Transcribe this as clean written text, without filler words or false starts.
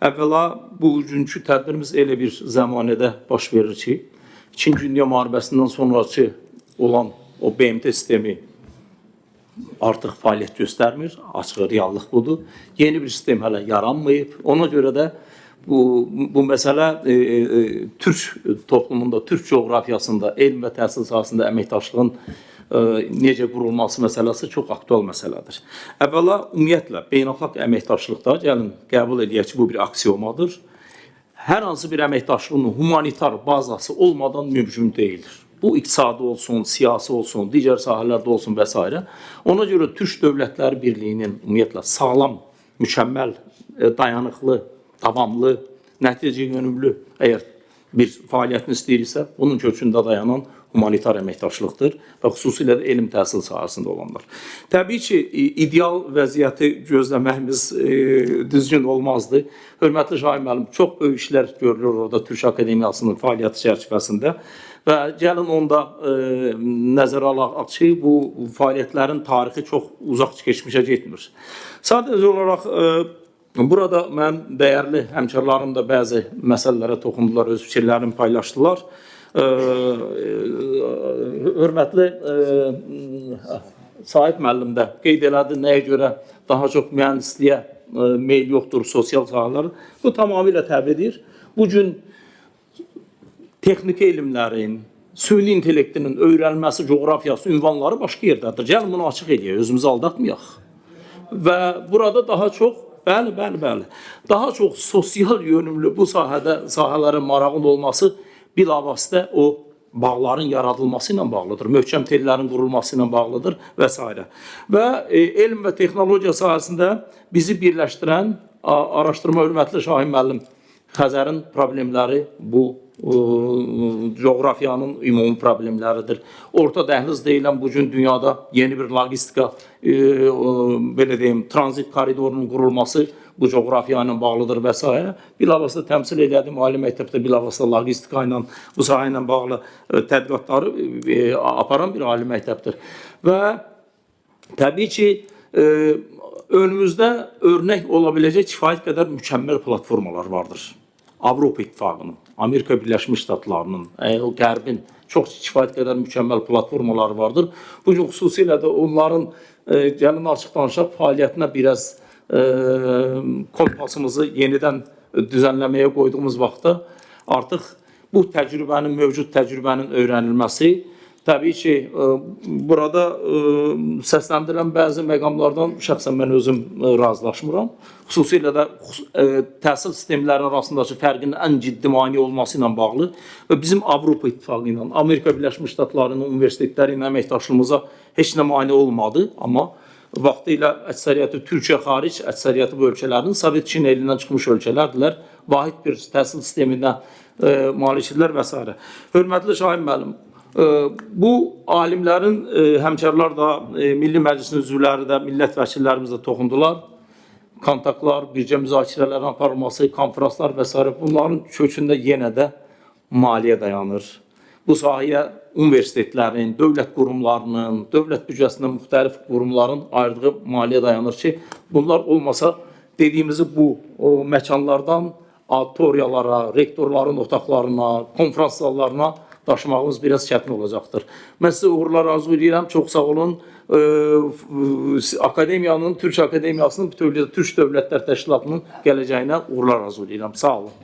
Əvvəla bugünkü tədbirimiz elə bir zəmanədə baş verir ki, İkinci Dünya Müharibəsindən sonraki olan o BMT sistemi artıq fəaliyyət göstərmir, açıq reallıq budur. Yeni bir sistem hələ yaranmayıb. Ona görə də bu məsələ Türk toplumunda, Türk coğrafiyasında, elm və təhsil sahəsində əməkdaşlığın necə qurulması məsələsi çox aktual məsələdir. Əvvəla, ümumiyyətlə, beynəlxalq əməkdaşlıqda gəlin qəbul edək ki, bu bir aksiomadır. Hər hansı bir əməkdaşlığın humanitar bazası olmadan mümkün deyildir. Bu iqtisadi olsun, siyasi olsun, digər sahələrdə olsun və s. Ona görə Türk Dövlətləri Birliyinin ümumiyyətlə sağlam, mükəmməl, dayanıqlı, davamlı, nəticə yönümlü əgər bir fəaliyyətini istəyirsə, bunun kökündə dayanan humanitar əməkdaşlıqdır və xüsusilə də elm təhsil sahəsində olanlar. Təbii ki, ideal vəziyyəti gözləməyimiz düzgün olmazdı. Hörmətli Şahin müəllim, çox böyük işlər görülür orada Türk Akademiyasının fəaliyyəti çərçivəsində və gəlin onda nəzərə alaq ki, bu fəaliyyətlərin tarixi çox uzaq keçmişə getmir. Sadəcə olaraq burada mən dəyərli həmkarlarım da bəzi məsələlərə toxundular, öz fikirlərini paylaşdılar. Hörmətli Sahib müəllim də qeyd elədi, nəyə görə daha çox mühəndisliyə meyl yoxdur, sosial sahələr. Bu tamamilə təbiidir. Bugün texniki elmlərin, süni intellektinin öyrənilməsi, coğrafiyası, ünvanları başqa yerdədir. Gəlin bunu açıq edək, özümüzü aldatmayaq. Və burada daha çox, bəli, daha çox sosial yönümlü bu sahələrin marağın olması bilavasitə o bağların yaradılması ilə bağlıdır, möhkəm tellərin qurulması ilə bağlıdır və s. Və elm və texnologiya sahəsində bizi birləşdirən araşdırma hörmətli Şahin müəllim, Xəzərin problemləri bu coğrafiyanın ümumi problemləridir. Orta dəhliz deyilən bugün dünyada yeni bir logistika, belə deyim, tranzit koridorunun qurulması bu coğrafiya ilə bağlıdır və s. Bilavasitə təmsil edədim, ali məktəbdə bilavasitə logistika ilə, bu sahə ilə bağlı tədqiqatları aparan bir ali məktəbdir. Və təbii ki, önümüzdə örnək olabiləcək kifayət qədər mükəmməl platformalar vardır. Avropa İttifaqının, Amerika Birləşmiş Ştatlarının, Qərbin çox kifayət qədər mükəmməl platformaları vardır. Bugün xüsusilə də onların gəlin açıq danışaq fəaliyyətinə biraz kompasımızı yenidən düzənləməyə qoyduğumuz vaxtda artıq bu təcrübənin, mövcud təcrübənin öyrənilməsi, təbii ki, burada səsləndirilən bəzi məqamlardan şəxsən mən özüm razılaşmıram. Xüsusilə də təhsil sistemləri arasındakı fərqin ən ciddi mani olması ilə bağlı və bizim Avropa İttifaqı ilə, Amerika Birləşmiş Ştatlarının universitetləri ilə əməkdaşlığımıza heç nə mani olmadı, amma vaxtilə əksəriyyəti Türkiyə xaric, əksəriyyəti bu ölkələrin Sovet Çin elindən çıxmış ölkələrdirlər, vahid bir təhsil sisteminə malikdirlər və s. Hörmətli Şahin müəllim, bu alimlərin, həmkarlar da, Milli Məclisin üzvləri də, millət vəkillərimiz də toxundular. Kontaktlar, bircə müzakirələrin aparılması, konferanslar və s. Bunların kökündə yenə də maliyyə dayanır. Bu sahəyə universitetlərin, dövlət qurumlarının, dövlət büdcəsindən müxtəlif qurumların ayırdığı maliyyə dayanır ki, bunlar olmasa dediyimizi bu məkanlardan auditoriyalara, rektorların otaqlarına, konferans sallarına daşımağımız biraz çətin olacaqdır. Mən sizə uğurlar arzu edirəm, çox sağ olun. Akademiyanın, Türk Akademiyasının, bütövlükdə Türk Dövlətlər Təşkilatının gələcəyinə uğurlar arzu edirəm. Sağ olun.